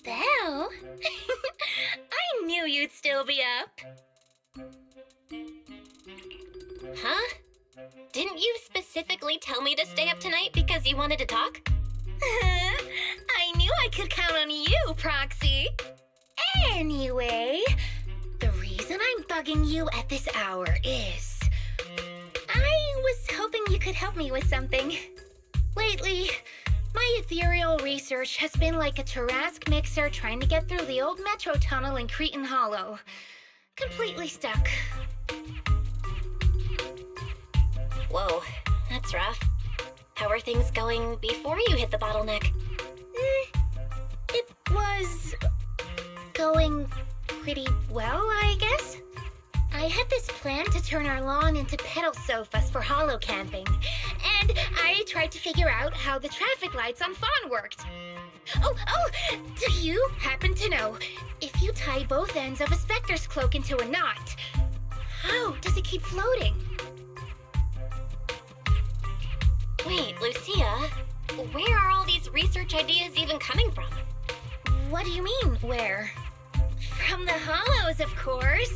Belle? I knew you'd still be up. Huh? Didn't you specifically tell me to stay up tonight because you wanted to talk? I knew I could count on you, Proxy. Anyway, the reason I'm bugging you at this hour is I was hoping you could help me with something. Lately, my ethereal research has been like a Tarrasque mixer trying to get through the old metro tunnel in Cretan Hollow. Completely stuck. Whoa, that's rough. How are things going before you hit the bottleneck? It was going pretty well, I guess. I had this plan to turn our lawn into pedal sofas for hollow camping, and I tried to figure out how the traffic lights on Fawn worked. Oh, do you happen to know, if you tie both ends of a Spectre's cloak into a knot, how does it keep floating? Wait, Lucia, where are all these research ideas even coming from? What do you mean, where? From the Hollows, of course.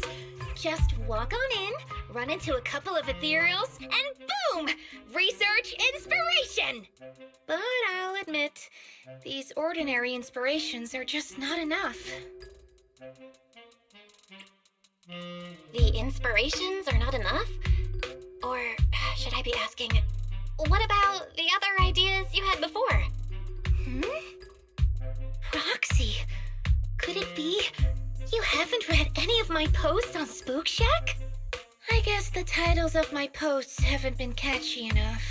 Just walk on in, run into a couple of ethereals, and boom! Research inspiration! But I'll admit, these ordinary inspirations are just not enough. The inspirations are not enough? Or should I be asking, what about the other ideas you had before? Proxy, could it be you haven't read any of my posts on Spook Shack? I guess the titles of my posts haven't been catchy enough.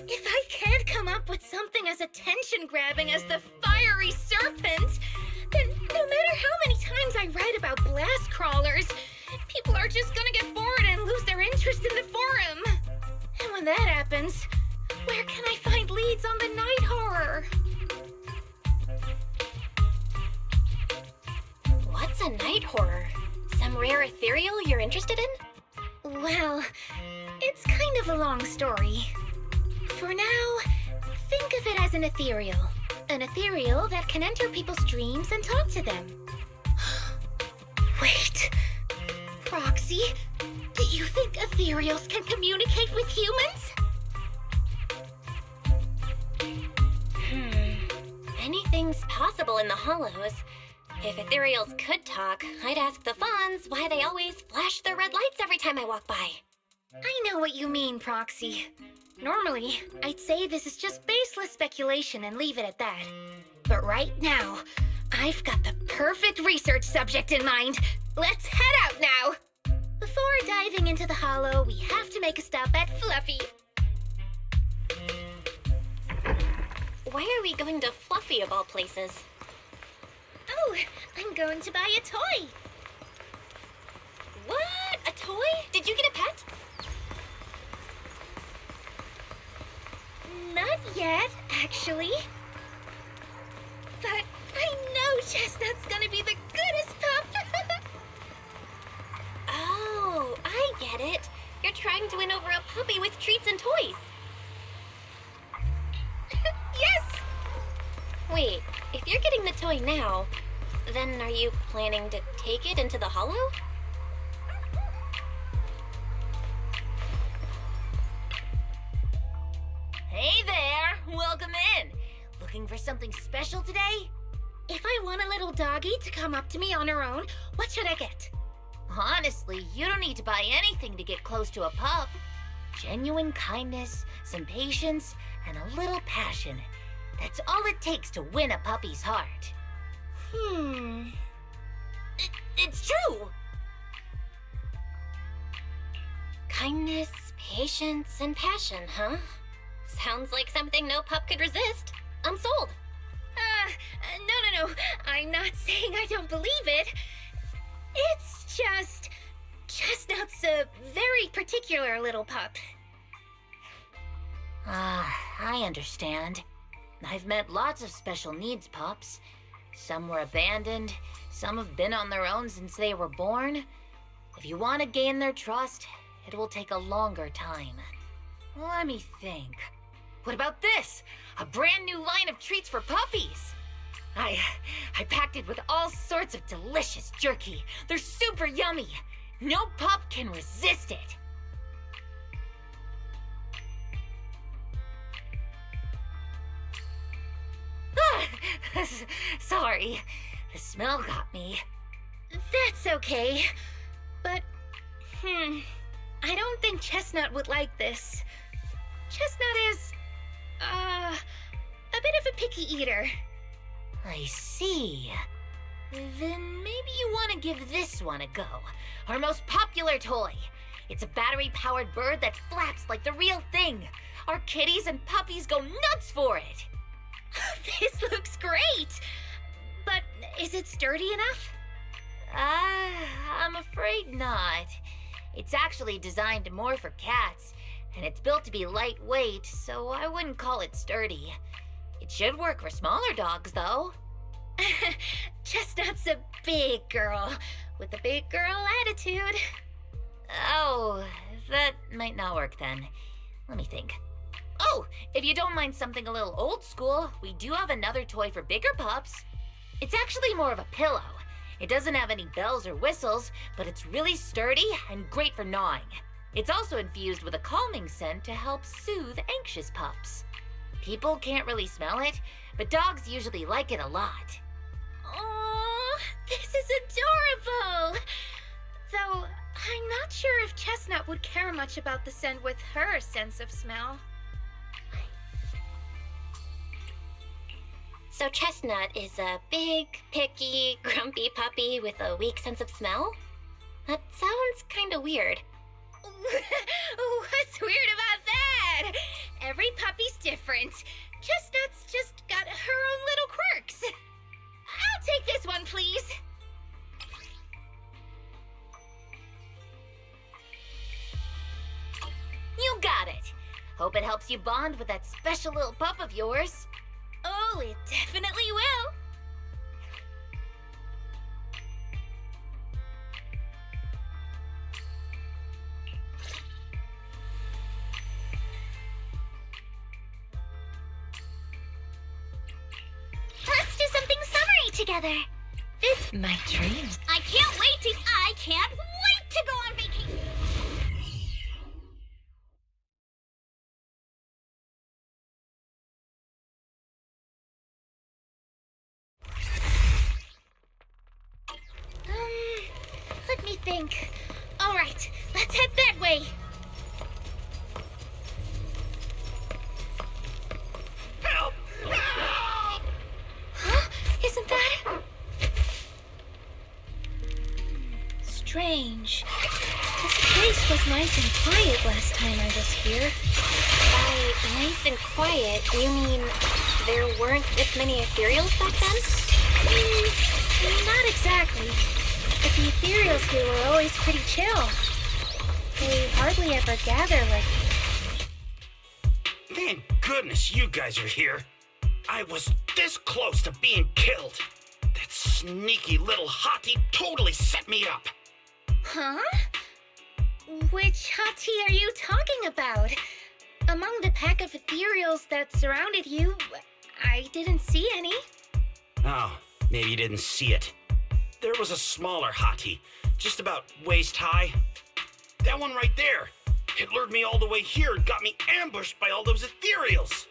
If I can't come up with something as attention-grabbing as the fiery serpent, then no matter how many times I write about blast crawlers, people are just gonna get bored and lose their interest in the forum. And when that happens, where can I find leads on the night horror? What's a night horror? Some rare ethereal you're interested in? Well, it's kind of a long story. For now, think of it as an ethereal. An ethereal that can enter people's dreams and talk to them. Wait, Proxy, do you think ethereals can communicate with humans? Anything's possible in the Hollows. If ethereals could talk, I'd ask the Fawns why they always flash their red lights every time I walk by. I know what you mean, Proxy. Normally, I'd say this is just baseless speculation and leave it at that. But right now, I've got the perfect research subject in mind. Let's head out now! Before diving into the Hollow, we have to make a stop at Fluffy. Why are we going to Fluffy of all places? Oh, I'm going to buy a toy. What? A toy? Did you get a pet? Not yet, actually. But I know Chestnut's gonna be the goodest pup. Oh, I get it. You're trying to win over a puppy with treats and toys. Yes! Wait, if you're getting the toy now, then are you planning to take it into the Hollow? Hey there! Welcome in! Looking for something special today? If I want a little doggy to come up to me on her own, what should I get? Honestly, you don't need to buy anything to get close to a pup. Genuine kindness, some patience, and a little passion. That's all it takes to win a puppy's heart. It's true! Kindness, patience, and passion, huh? Sounds like something no pup could resist. I'm sold. No. I'm not saying I don't believe it. It's just... Chestnut's a very particular little pup. I understand. I've met lots of special needs pups. Some were abandoned, some have been on their own since they were born. If you want to gain their trust, it will take a longer time. Let me think. What about this? A brand new line of treats for puppies! I packed it with all sorts of delicious jerky. They're super yummy. No pup can resist it. Sorry, the smell got me. That's okay. But, I don't think Chestnut would like this. Chestnut is, a bit of a picky eater. I see. Then maybe you want to give this one a go. Our most popular toy. It's a battery-powered bird that flaps like the real thing. Our kitties and puppies go nuts for it. This looks great! But is it sturdy enough? I'm afraid not. It's actually designed more for cats, and it's built to be lightweight, so I wouldn't call it sturdy. It should work for smaller dogs, though. Chestnut's a big girl, with a big girl attitude. Oh, that might not work then. Let me think. Oh, if you don't mind something a little old school, we do have another toy for bigger pups. It's actually more of a pillow. It doesn't have any bells or whistles, but it's really sturdy and great for gnawing. It's also infused with a calming scent to help soothe anxious pups. People can't really smell it, but dogs usually like it a lot. Oh, this is adorable! Though, I'm not sure if Chestnut would care much about the scent with her sense of smell. So Chestnut is a big, picky, grumpy puppy with a weak sense of smell? That sounds kinda weird. What's weird about that? Every puppy's different. Chestnut's just got her own little quirks. I'll take this one, please. You got it. Hope it helps you bond with that special little pup of yours. Oh, it definitely will. Let's do something summery together. It's my dreams. I can't wait to go on vacation. Let me think. All right, let's head that way. Help! Help! Huh? Isn't that strange? This place was nice and quiet last time I was here. By nice and quiet, you mean there weren't this many ethereals back then? Not exactly. But the ethereals here were always pretty chill. They hardly ever gather like... Thank goodness you guys are here. I was this close to being killed. That sneaky little hottie totally set me up. Huh? Which hottie are you talking about? Among the pack of ethereals that surrounded you, I didn't see any. Oh, maybe you didn't see it. There was a smaller hottie, just about waist high. That one right there. It lured me all the way here and got me ambushed by all those ethereals.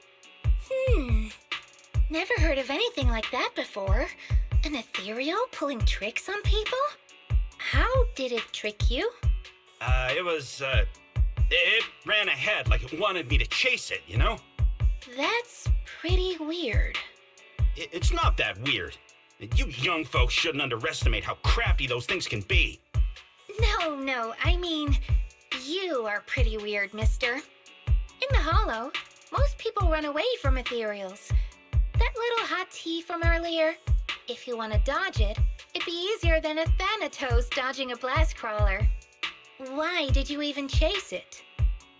Never heard of anything like that before. An ethereal pulling tricks on people? How did it trick you? It ran ahead like it wanted me to chase it, you know? That's pretty weird. It's not that weird. You young folks shouldn't underestimate how crafty those things can be. No, I mean, you are pretty weird, mister. In the Hollow, most people run away from ethereals. That little hot tea from earlier, if you want to dodge it, it'd be easier than a Thanatos dodging a blast crawler. Why did you even chase it?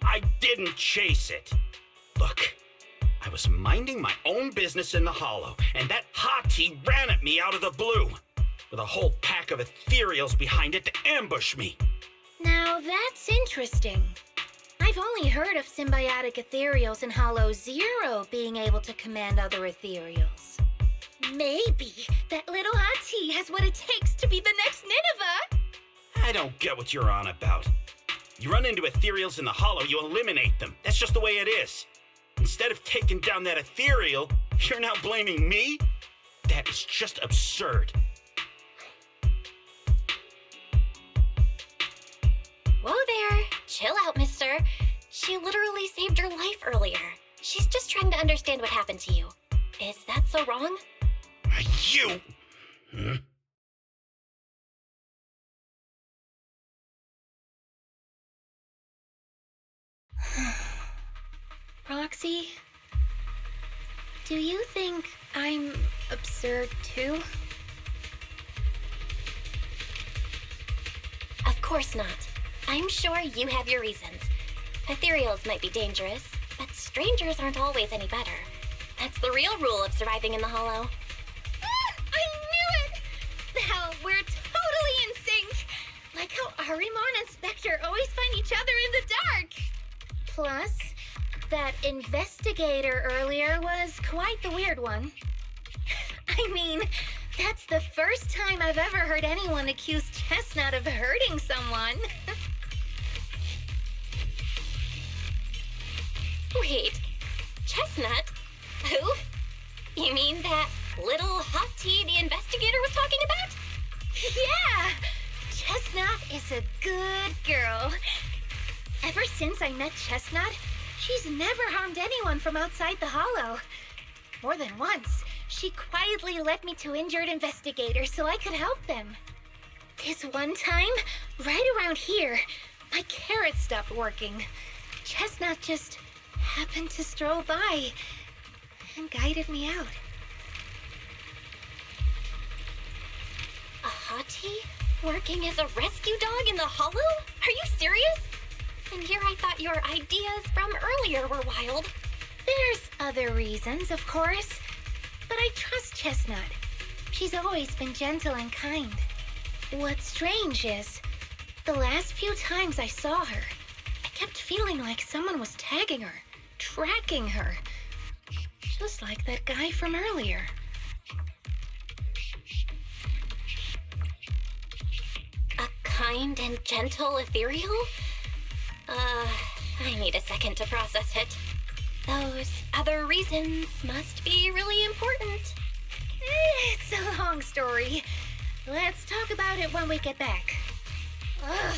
I didn't chase it. Look, I was minding my own business in the Hollow, and that hottie ran at me out of the blue, with a whole pack of ethereals behind it to ambush me. Now that's interesting. I've only heard of symbiotic ethereals in Hollow Zero being able to command other ethereals. Maybe that little hot tea has what it takes to be the next Nineveh. I don't get what you're on about. You run into ethereals in the hollow, you eliminate them. That's just the way it is. Instead of taking down that ethereal, you're now blaming me? That is just absurd. Whoa there. Chill out, mister. She literally saved your life earlier. She's just trying to understand what happened to you. Is that so wrong? You... Huh? Roxy, do you think I'm absurd too? Of course not. I'm sure you have your reasons. Ethereals might be dangerous, but strangers aren't always any better. That's the real rule of surviving in the hollow. Ah, I knew it! Now we're totally in sync! Like how Arimon and Spectre always find each other in the dark! Plus, that investigator earlier was quite the weird one. I mean, that's the first time I've ever heard anyone accuse Chestnut of hurting someone. Wait, Chestnut? Who? You mean that little hot tea the investigator was talking about? Yeah! Chestnut is a good girl. Ever since I met Chestnut, she's never harmed anyone from outside the hollow. More than once, she quietly led me to injured investigators so I could help them. This one time, right around here, my carrot stopped working. Chestnut just happened to stroll by and guided me out. A hottie? Working as a rescue dog in the hollow? Are you serious? And here I thought your ideas from earlier were wild. There's other reasons, of course, but I trust Chestnut. She's always been gentle and kind. What's strange is, the last few times I saw her, I kept feeling like someone was tagging her, tracking her. Just like that guy from earlier. A kind and gentle ethereal? I need a second to process it. Those other reasons must be really important. It's a long story. Let's talk about it when we get back. Ugh.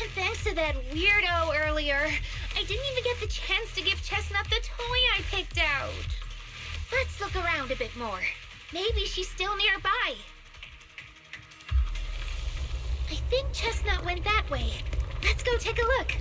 And thanks to that weirdo earlier, I didn't even get the chance to give Chestnut the toy I picked out. Let's look around a bit more. Maybe she's still nearby. I think Chestnut went that way. Let's go take a look.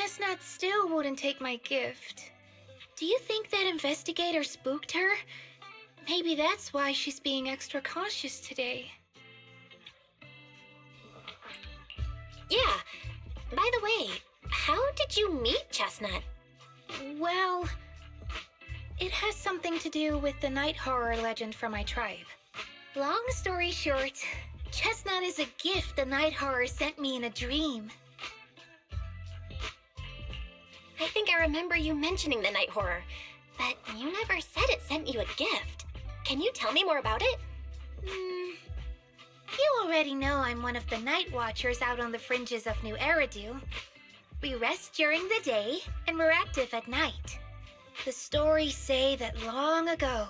Chestnut still wouldn't take my gift. Do you think that investigator spooked her? Maybe that's why she's being extra cautious today. Yeah. By the way, how did you meet Chestnut? Well, it has something to do with the night horror legend from my tribe. Long story short, Chestnut is a gift the night horror sent me in a dream. I think I remember you mentioning the night horror, but you never said it sent you a gift. Can you tell me more about it? You already know I'm one of the night watchers out on the fringes of New Eridu. We rest during the day, and we're active at night. The stories say that long ago,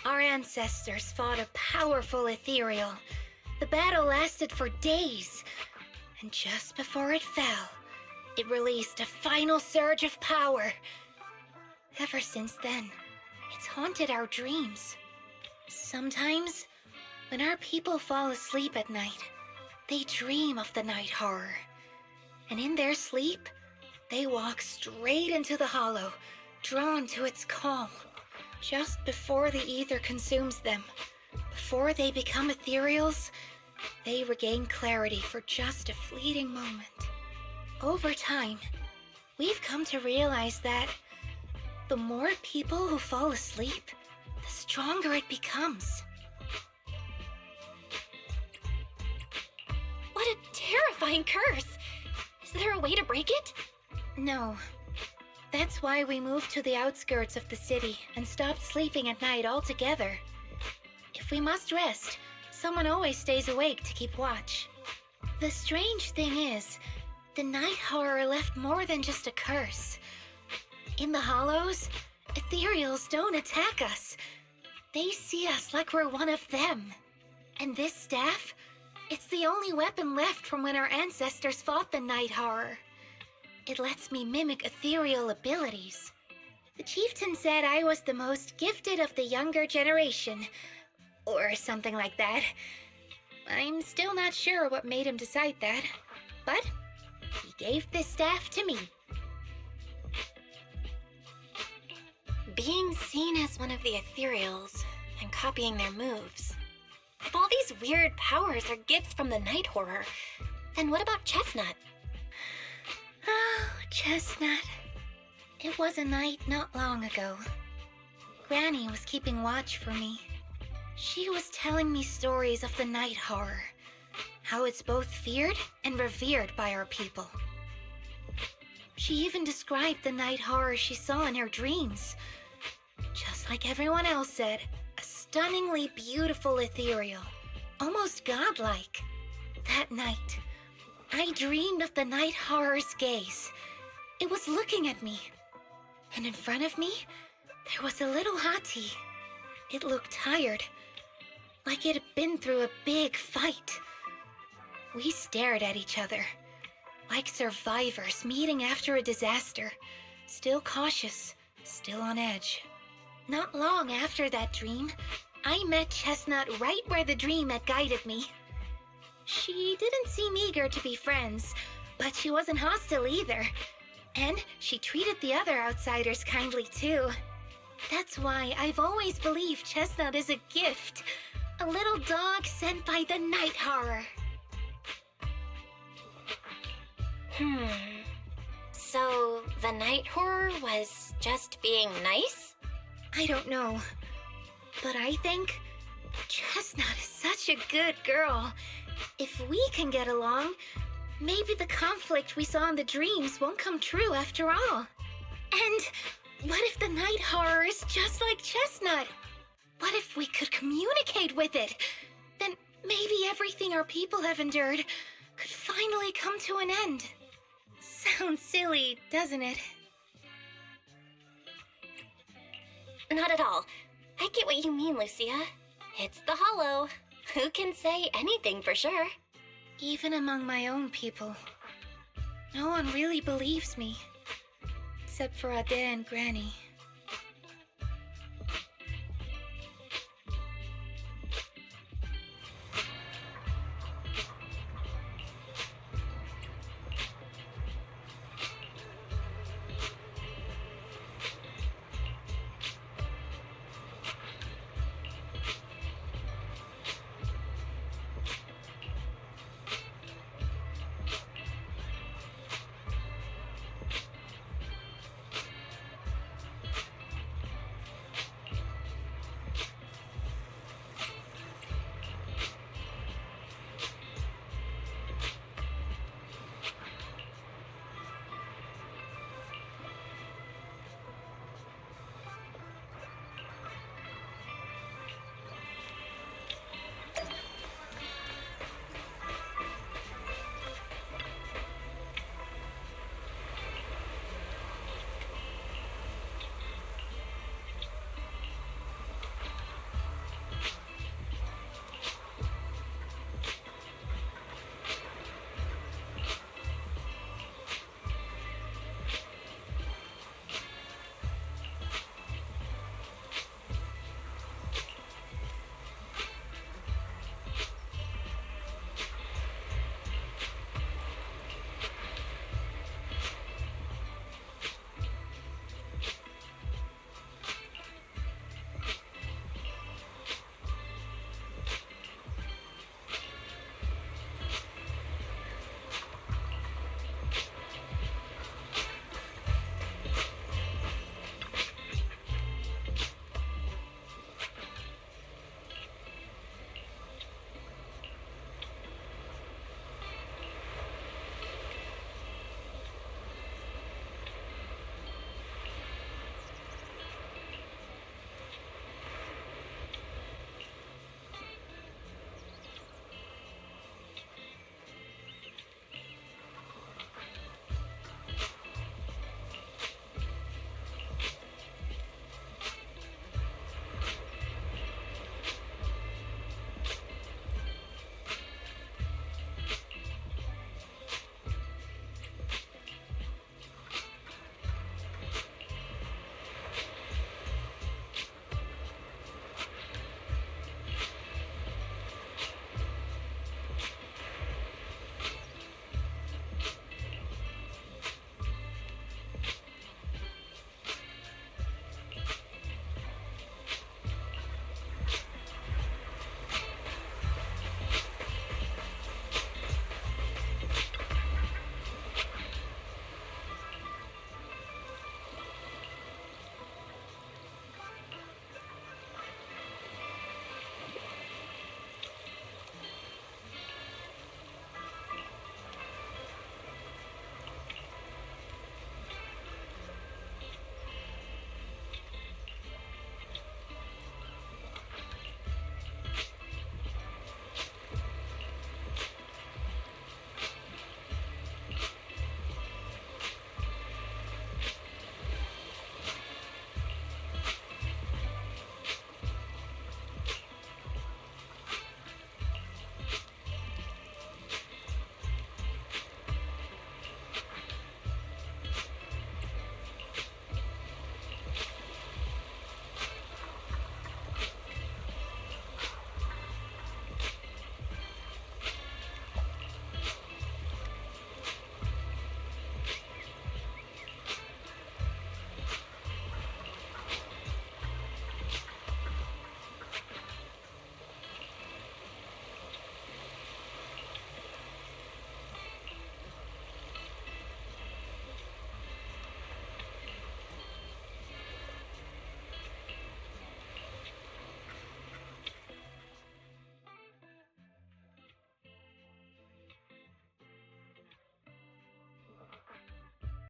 our ancestors fought a powerful ethereal. The battle lasted for days, and just before it fell, it released a final surge of power. Ever since then, it's haunted our dreams. Sometimes, when our people fall asleep at night, they dream of the night horror. And in their sleep, they walk straight into the hollow, drawn to its call. Just before the ether consumes them, before they become ethereals, they regain clarity for just a fleeting moment. Over time, we've come to realize that the more people who fall asleep, the stronger it becomes. What a terrifying curse! Is there a way to break it? No. That's why we moved to the outskirts of the city and stopped sleeping at night altogether. If we must rest, someone always stays awake to keep watch. The strange thing is, the night horror left more than just a curse. In the hollows, ethereals don't attack us. They see us like we're one of them. And this staff, it's the only weapon left from when our ancestors fought the night horror. It lets me mimic ethereal abilities. The chieftain said I was the most gifted of the younger generation, or something like that. I'm still not sure what made him decide that, but he gave this staff to me. Being seen as one of the ethereals and copying their moves. If all these weird powers are gifts from the night horror, then what about Chestnut? Oh, Chestnut. It was a night not long ago. Granny was keeping watch for me. She was telling me stories of the night horror, how it's both feared and revered by our people. She even described the night horror she saw in her dreams. Just like everyone else said, a stunningly beautiful ethereal, almost godlike. That night, I dreamed of the night horror's gaze. It was looking at me. And in front of me, there was a little hottie. It looked tired, like it had been through a big fight. We stared at each other, like survivors meeting after a disaster, still cautious, still on edge. Not long after that dream, I met Chestnut right where the dream had guided me. She didn't seem eager to be friends, but she wasn't hostile either. And she treated the other outsiders kindly too. That's why I've always believed Chestnut is a gift. A little dog sent by the night horror. So the night horror was just being nice? I don't know. But I think Chestnut is such a good girl. If we can get along, maybe the conflict we saw in the dreams won't come true after all. And what if the night horror is just like Chestnut? What if we could communicate with it? Then maybe everything our people have endured could finally come to an end. Sounds silly, doesn't it? Not at all. I get what you mean, Lucia. It's the Hollow. Who can say anything for sure? Even among my own people, no one really believes me. Except for Ade and Granny.